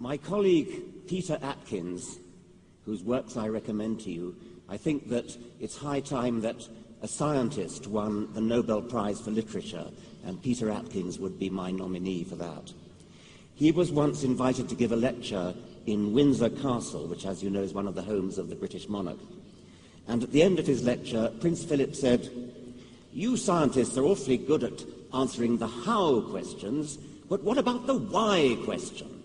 My colleague Peter Atkins, whose works I recommend to you, I think that it's high time that a scientist won the Nobel Prize for Literature, and Peter Atkins would be my nominee for that. He was once invited to give a lecture in Windsor Castle, which, as you know, is one of the homes of the British monarch. And at the end of his lecture, Prince Philip said, "You scientists are awfully good at answering the how questions, but what about the why question?"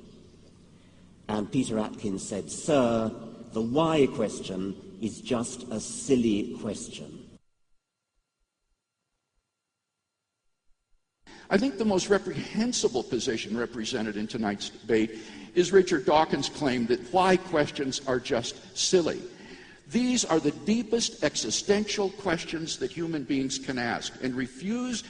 And Peter Atkins said, "Sir, the why question is just a silly question." I think the most reprehensible position represented in tonight's debate is Richard Dawkins' claim that why questions are just silly. These are the deepest existential questions that human beings can ask, and refuse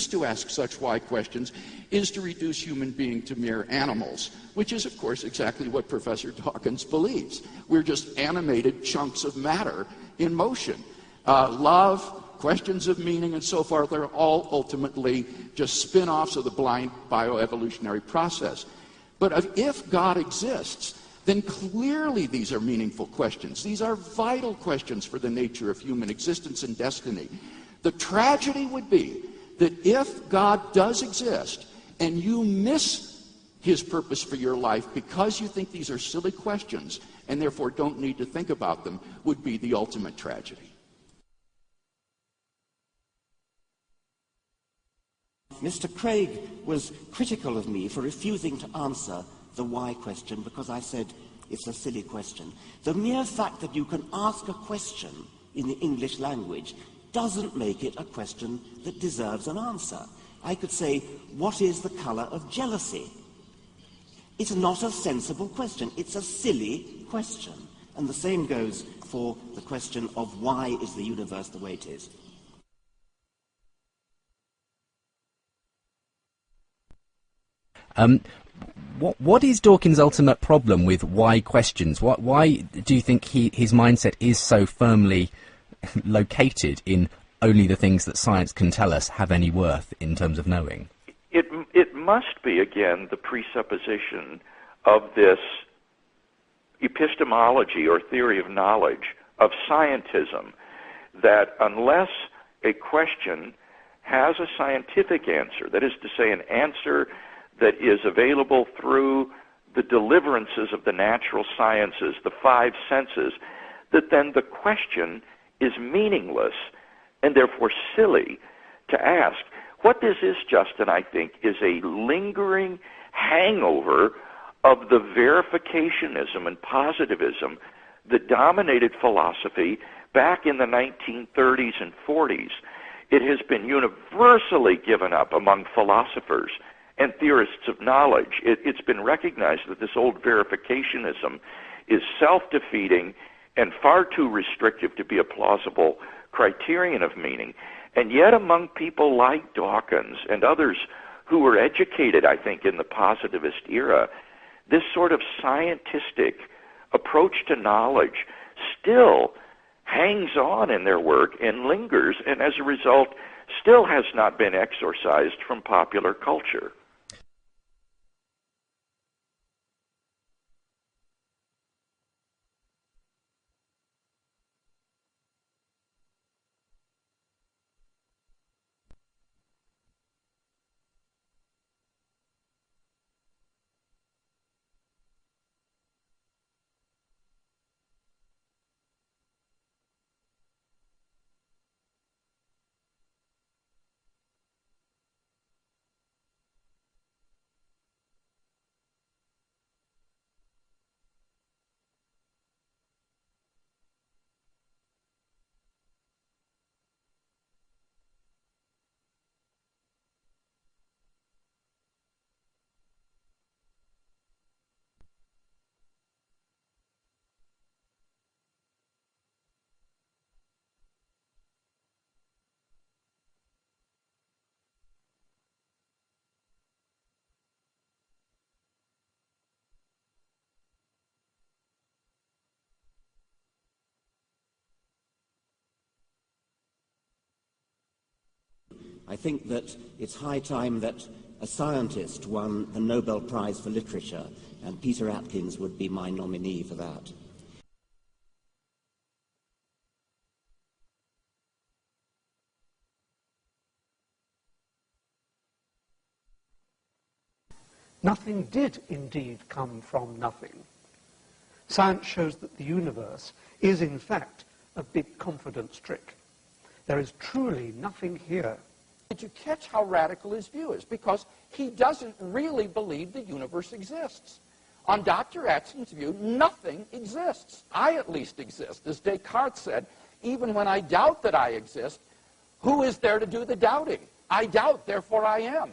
to ask such why questions is to reduce human beings to mere animals, which is, of course, exactly what Professor Dawkins believes. We're just animated chunks of matter in motion. Love, questions of meaning, and so forth are all ultimately just spin-offs of the blind bioevolutionary process. But if God exists, then clearly these are meaningful questions. These are vital questions for the nature of human existence and destiny. The tragedy would be that if God does exist and you miss his purpose for your life because you think these are silly questions and therefore don't need to think about them, would be the ultimate tragedy. Mr. Craig was critical of me for refusing to answer the why question because I said it's a silly question. The mere fact that you can ask a question in the English language doesn't make it a question that deserves an answer. I could say, what is the color of jealousy? It's not a sensible question. It's a silly question. And the same goes for the question of why is the universe the way it is. What is Dawkins' ultimate problem with why questions? Why do you think his mindset is so firmly located in only the things that science can tell us have any worth in terms of knowing? It must be, again, the presupposition of this epistemology or theory of knowledge of scientism, that unless a question has a scientific answer, that is to say, an answer that is available through the deliverances of the natural sciences, the five senses, that then the question is meaningless and therefore silly to ask. What this is, Justin, I think, is a lingering hangover of the verificationism and positivism that dominated philosophy back in the 1930s and 40s. It has been universally given up among philosophers and theorists of knowledge. It's been recognized that this old verificationism is self-defeating and far too restrictive to be a plausible criterion of meaning. And yet among people like Dawkins and others who were educated, I think, in the positivist era, this sort of scientistic approach to knowledge still hangs on in their work and lingers, and as a result still has not been exorcised from popular culture. I think that it's high time that a scientist won the Nobel Prize for Literature, and Peter Atkins would be my nominee for that. Nothing did indeed come from nothing. Science shows that the universe is in fact a big confidence trick. There is truly nothing here. Did you catch how radical his view is? Because he doesn't really believe the universe exists. On Dr. Atkins' view, nothing exists. I at least exist. As Descartes said, even when I doubt that I exist, who is there to do the doubting? I doubt, therefore I am.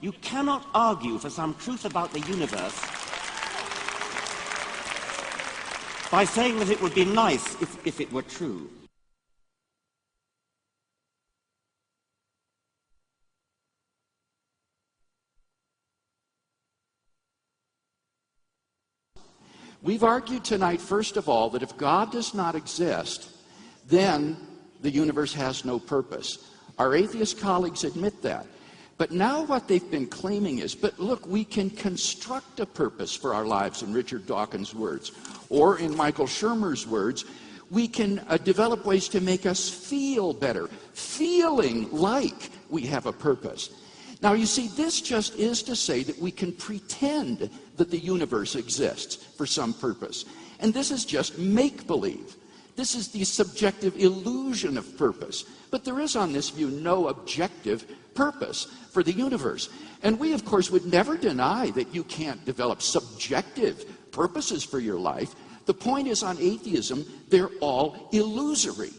You cannot argue for some truth about the universe by saying that it would be nice if it were true. We've argued tonight, first of all, that if God does not exist, then the universe has no purpose. Our atheist colleagues admit that. But now what they've been claiming is, but look, we can construct a purpose for our lives, in Richard Dawkins' words. Or in Michael Shermer's words, we can develop ways to make us feel better, feeling like we have a purpose. Now, you see, this just is to say that we can pretend that the universe exists for some purpose. And this is just make-believe. This is the subjective illusion of purpose. But there is, on this view, no objective purpose for the universe. And we, of course, would never deny that you can't develop subjective purposes for your life. The point is, on atheism, they're all illusory.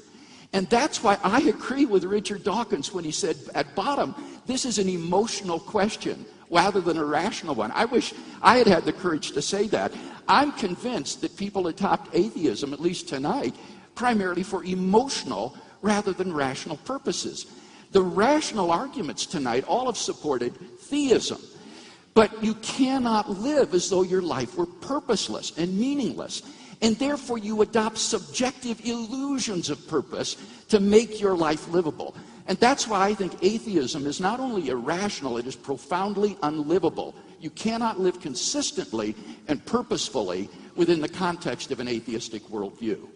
And that's why I agree with Richard Dawkins when he said, at bottom, this is an emotional question rather than a rational one. I wish I had had the courage to say that. I'm convinced that people adopt atheism, at least tonight, primarily for emotional rather than rational purposes. The rational arguments tonight all have supported theism. But you cannot live as though your life were purposeless and meaningless. And therefore you adopt subjective illusions of purpose to make your life livable. And that's why I think atheism is not only irrational, it is profoundly unlivable. You cannot live consistently and purposefully within the context of an atheistic worldview.